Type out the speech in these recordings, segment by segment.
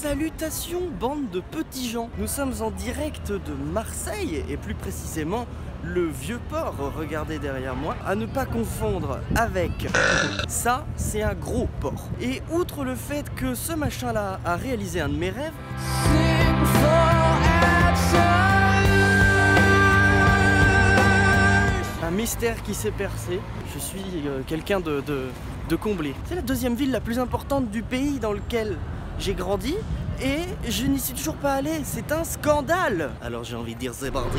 Salutations bande de petits gens. Nous sommes en direct de Marseille et plus précisément le vieux port, regardez derrière moi, à ne pas confondre avec ça, c'est un gros port. Et outre le fait que ce machin là a réalisé un de mes rêves, un mystère qui s'est percé, je suis quelqu'un de comblé. C'est la deuxième ville la plus importante du pays dans lequel j'ai grandi et je n'y suis toujours pas allé, c'est un scandale. Alors j'ai envie de dire c'est parti.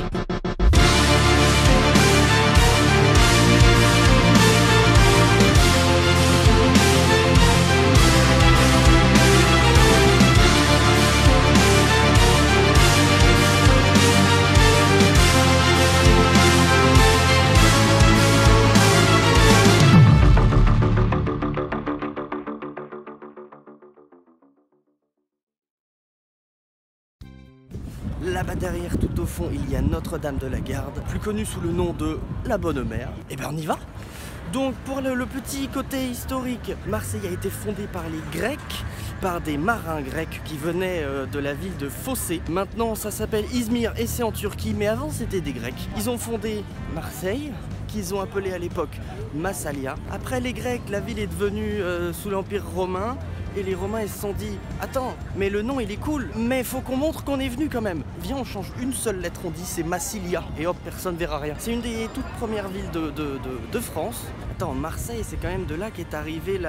Là-bas derrière, tout au fond, il y a Notre-Dame de la Garde, plus connue sous le nom de la Bonne Mère. Et ben on y va. Donc pour le petit côté historique, Marseille a été fondée par les Grecs, par des marins grecs qui venaient de la ville de Fossé. Maintenant ça s'appelle Izmir et c'est en Turquie, mais avant c'était des Grecs. Ils ont fondé Marseille, qu'ils ont appelé à l'époque Massalia. Après les Grecs, la ville est devenue sous l'Empire romain. Et les Romains ils se sont dit attends mais le nom il est cool mais faut qu'on montre qu'on est venu quand même. Viens on change une seule lettre, on dit c'est Massilia et hop personne verra rien. C'est une des toutes premières villes de France. Attends Marseille c'est quand même de là qu'est arrivée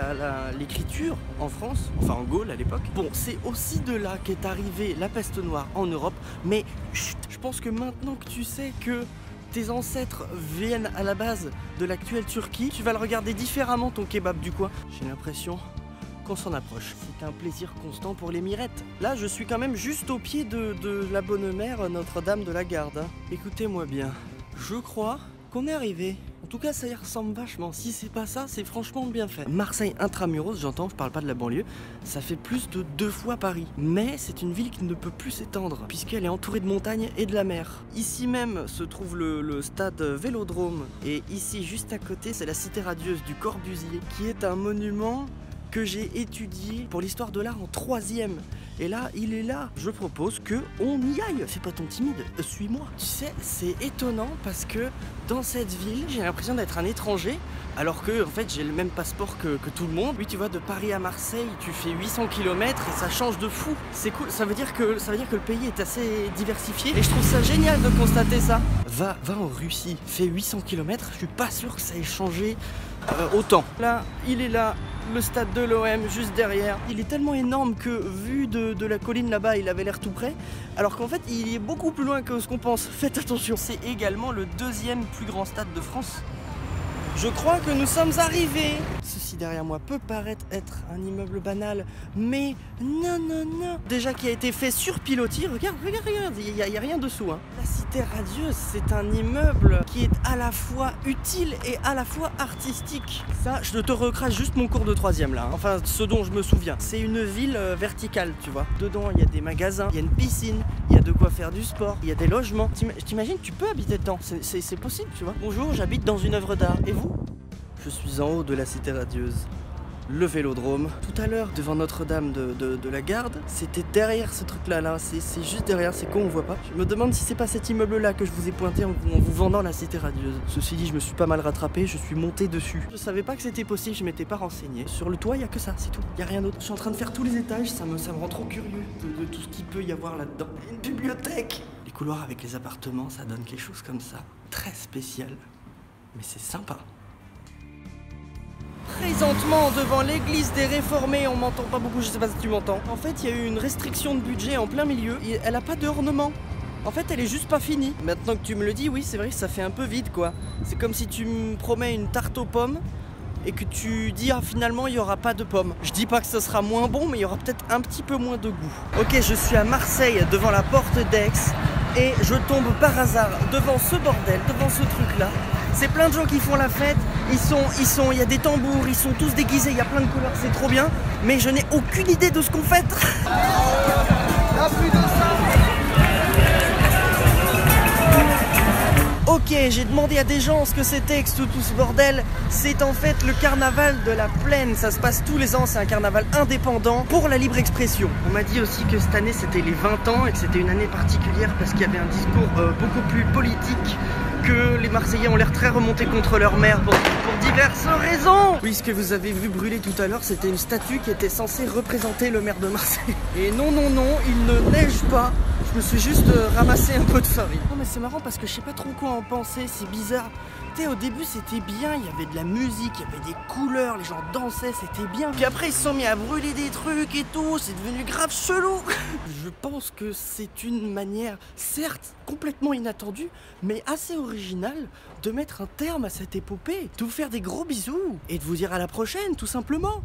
l'écriture en France, enfin en Gaule à l'époque. Bon c'est aussi de là qu'est arrivée la peste noire en Europe mais chut, je pense que maintenant que tu sais que tes ancêtres viennent à la base de l'actuelle Turquie, tu vas le regarder différemment ton kebab du coin. J'ai l'impression qu'on s'en approche. C'est un plaisir constant pour les mirettes. Là, je suis quand même juste au pied de la Bonne Mère, Notre-Dame de la Garde. Écoutez-moi bien, je crois qu'on est arrivé. En tout cas, ça y ressemble vachement. Si c'est pas ça, c'est franchement bien fait. Marseille intramuros, j'entends, je parle pas de la banlieue, ça fait plus de 2 fois Paris. Mais c'est une ville qui ne peut plus s'étendre, puisqu'elle est entourée de montagnes et de la mer. Ici même se trouve le stade Vélodrome. Et ici, juste à côté, c'est la cité radieuse du Corbusier, qui est un monument que j'ai étudié pour l'histoire de l'art en 3e. Et là, il est là. Je propose que on y aille. Fais pas ton timide, suis-moi. Tu sais, c'est étonnant parce que dans cette ville, j'ai l'impression d'être un étranger, alors que en fait, j'ai le même passeport que tout le monde. Oui, tu vois, de Paris à Marseille, tu fais 800 km et ça change de fou. C'est cool. Ça veut dire que le pays est assez diversifié et je trouve ça génial de constater ça. Va en Russie, fais 800 km, je suis pas sûr que ça ait changé autant. Là, il est là. Le stade de l'OM juste derrière. Il est tellement énorme que vu de la colline là-bas, il avait l'air tout près. Alors qu'en fait, il est beaucoup plus loin que ce qu'on pense. Faites attention. C'est également le 2e plus grand stade de France. Je crois que nous sommes arrivés. Ceci derrière moi peut paraître être un immeuble banal, mais non. Déjà qui a été fait sur pilotis. Regarde, il n'y a rien dessous. Hein. La cité radieuse, c'est un immeuble qui est à la fois utile et à la fois artistique. Ça, je te recrache juste mon cours de 3e là. Hein. Enfin, ce dont je me souviens. C'est une ville verticale, tu vois. Dedans, il y a des magasins, il y a une piscine, il y a de quoi faire du sport, il y a des logements. T'imagines, tu peux habiter dedans. C'est possible, tu vois. Bonjour, j'habite dans une œuvre d'art. Et vous ? Je suis en haut de la cité radieuse, le Vélodrome. Tout à l'heure, devant Notre-Dame de la Garde, c'était derrière ce truc-là, c'est juste derrière, c'est con, on voit pas. Je me demande si c'est pas cet immeuble-là que je vous ai pointé en vous vendant la cité radieuse. Ceci dit, je me suis pas mal rattrapé, je suis monté dessus. Je savais pas que c'était possible, je m'étais pas renseigné. Sur le toit, il y a que ça, c'est tout, il y a rien d'autre. Je suis en train de faire tous les étages, ça me rend trop curieux de tout ce qu'il peut y avoir là-dedans. Une bibliothèque. Les couloirs avec les appartements, ça donne quelque chose comme ça, très spécial, mais c'est sympa. Présentement devant l'église des Réformés, on m'entend pas beaucoup, je sais pas si tu m'entends. En fait, il y a eu une restriction de budget en plein milieu et elle a pas d'ornement. En fait, elle est juste pas finie. Maintenant que tu me le dis, oui, c'est vrai que ça fait un peu vide quoi. C'est comme si tu me promets une tarte aux pommes et que tu dis ah finalement il y aura pas de pommes. Je dis pas que ce sera moins bon, mais il y aura peut-être un petit peu moins de goût. Ok, je suis à Marseille devant la porte d'Aix et je tombe par hasard devant ce bordel, devant ce truc là. C'est plein de gens qui font la fête, il y a des tambours, ils sont tous déguisés, il y a plein de couleurs, c'est trop bien, mais je n'ai aucune idée de ce qu'on fête. Ok, j'ai demandé à des gens ce que c'était que tout ce bordel. C'est en fait le carnaval de la plaine. Ça se passe tous les ans, c'est un carnaval indépendant pour la libre expression. On m'a dit aussi que cette année c'était les 20 ans et que c'était une année particulière parce qu'il y avait un discours beaucoup plus politique, que les Marseillais ont l'air très remontés contre leur maire pour diverses raisons. Oui, ce que vous avez vu brûler tout à l'heure, c'était une statue qui était censée représenter le maire de Marseille. Et non, non, non, il ne neige pas. Je me suis juste ramassé un peu de farine. Non mais c'est marrant parce que je sais pas trop quoi en penser, c'est bizarre. Tu sais, au début c'était bien, il y avait de la musique, il y avait des couleurs, les gens dansaient, c'était bien. Puis après ils se sont mis à brûler des trucs et tout, c'est devenu grave chelou. Je pense que c'est une manière, certes complètement inattendue, mais assez originale de mettre un terme à cette épopée, de vous faire des gros bisous et de vous dire à la prochaine tout simplement.